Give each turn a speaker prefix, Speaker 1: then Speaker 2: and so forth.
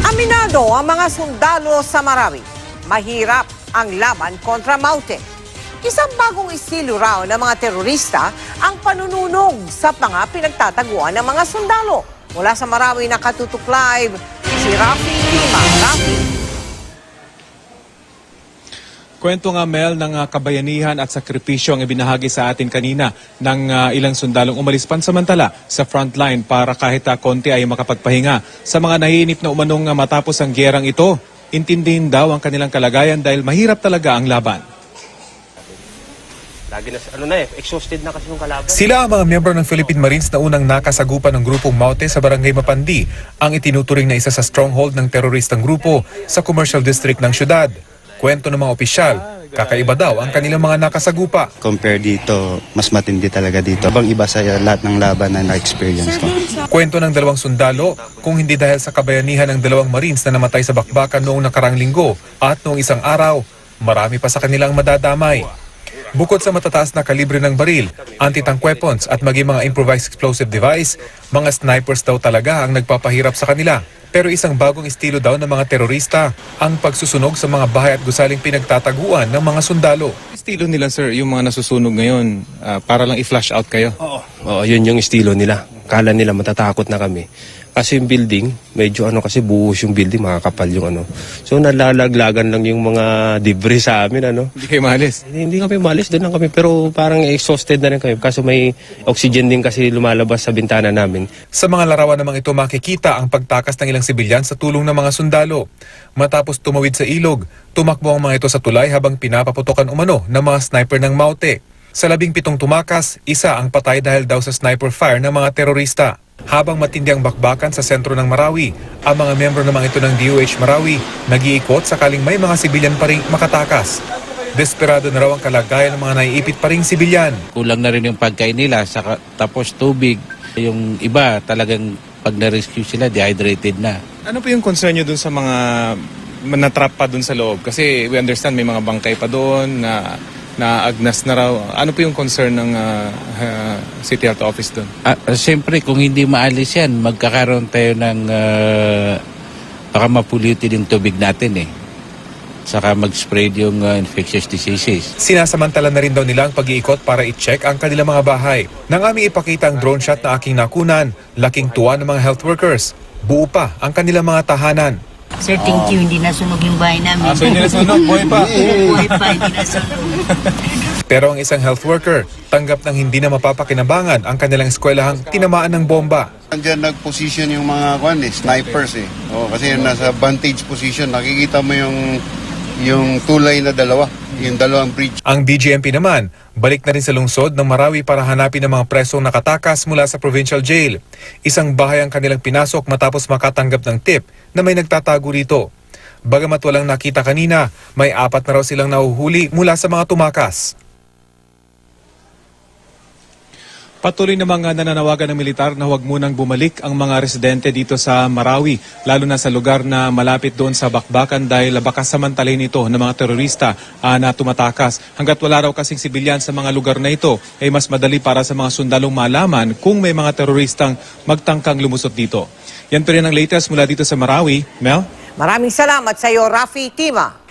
Speaker 1: Aminado ang mga sundalo sa Marawi. Mahirap ang laban kontra Maute. Isang bagong estilo raw ng mga terorista ang panununog sa mga pinagtataguan ng mga sundalo. Mula sa Marawi nakatutok live, si Rafi Lima. Rafi.
Speaker 2: Kwento nga, Mel, ng kabayanihan at sakripisyo ang ibinahagi sa atin kanina ng ilang sundalong umalis pansamantala sa frontline para kahit konti ay makapagpahinga. Sa mga nahiinip na umanong matapos ang gyerang ito, intindihin daw ang kanilang kalagayan dahil mahirap talaga ang laban.
Speaker 3: Lagi na, exhausted na kasi yung kalaban.
Speaker 4: Sila ang mga miyembro ng Philippine Marines na unang nakasagupan ng grupong Maute sa Barangay Mapandi, ang itinuturing na isa sa stronghold ng teroristang grupo sa commercial district ng syudad. Kwento ng mga opisyal, kakaiba daw ang kanilang mga nakasagupa.
Speaker 5: Compare dito, mas matindi talaga dito. Ibang iba sa lahat ng laban na na-experience ko.
Speaker 4: Kwento ng dalawang sundalo, kung hindi dahil sa kabayanihan ng dalawang Marines na namatay sa bakbakan noong nakarang linggo at noong isang araw, marami pa sa kanilang madadamay. Bukod sa matataas na kalibre ng baril, anti-tank weapons at maging mga improvised explosive device, mga snipers daw talaga ang nagpapahirap sa kanila. Pero isang bagong estilo daw ng mga terorista ang pagsusunog sa mga bahay at gusaling pinagtataguan ng mga sundalo.
Speaker 2: Estilo nila, sir, yung mga nasusunog ngayon para lang i-flash out kayo?
Speaker 3: Oo, yun yung estilo nila. Kala nila matatakot na kami. Kasi yung building, medyo kasi buhos yung building, makakapal yung So nalalaglagan lang yung mga debris sa amin,
Speaker 2: Hindi kayo maalis?
Speaker 3: Hindi kami maalis, doon lang kami. Pero parang exhausted na rin kami. Kaso may oxygen din kasi lumalabas sa bintana namin.
Speaker 4: Sa mga larawan namang ito makikita ang pagtakas ng ilang sibilyan sa tulong ng mga sundalo. Matapos tumawid sa ilog, tumakbo ang mga ito sa tulay habang pinapaputokan umano ng mga sniper ng Maute. Sa 17 tumakas, isa ang patay dahil daw sa sniper fire ng mga terorista. Habang matindi ang bakbakan sa sentro ng Marawi, ang mga miyembro naman ito ng DOH Marawi nag-iikot sakaling may mga sibilyan pa rin makatakas. Desperado na raw ang kalagayan ng mga naiipit pa ring sibilyan.
Speaker 6: Kulang na rin yung pagkain nila, tapos tubig. Yung iba talagang pag na-rescue sila, dehydrated na.
Speaker 2: Ano po yung concern nyo dun sa mga natrap pa dun sa loob? Kasi we understand may mga bangkay pa doon na agnas na raw. Ano po yung concern ng City Health Office doon?
Speaker 6: Siyempre, kung hindi maalis yan, magkakaroon tayo ng baka mapolluted yung tubig natin eh. Saka mag-spread yung infectious diseases.
Speaker 4: Sinasamantala na rin daw nila ang pag-iikot para i-check ang kanilang mga bahay. Nang aming ipakita ang drone shot na aking nakunan, laking tuwa ng mga health workers. Buo pa ang kanilang mga tahanan.
Speaker 7: Sir, thank you. Hindi nasunog yung bahay namin.
Speaker 2: So hindi nasunog, buhay pa.
Speaker 7: Buhay pa, hindi nasunog.
Speaker 4: Pero ang isang health worker, tanggap ng hindi na mapapakinabangan ang kanilang eskwelahang tinamaan ng bomba.
Speaker 8: Andiyan nag-position yung mga snipers eh. Kasi nasa vantage position, nakikita mo yung tulay na dalawa, yung dalawang bridge.
Speaker 4: Ang BGMP naman, balik na rin sa lungsod ng Marawi para hanapin ang mga presong nakatakas mula sa provincial jail. Isang bahay ang kanilang pinasok matapos makatanggap ng tip na may nagtatago rito. Bagamat walang nakita kanina, may 4 na raw silang nahuhuli mula sa mga tumakas.
Speaker 2: Patuloy namang nananawagan ng militar na huwag munang bumalik ang mga residente dito sa Marawi, lalo na sa lugar na malapit doon sa bakbakan dahil baka samantalin ito ng mga terorista na tumatakas. Hanggat wala raw kasing sibilyan sa mga lugar na ito, ay mas madali para sa mga sundalong malaman kung may mga teroristang magtangkang lumusot dito. Yan po rin ang latest mula dito sa Marawi. Mel?
Speaker 1: Maraming salamat sa iyo, Rafi Tima.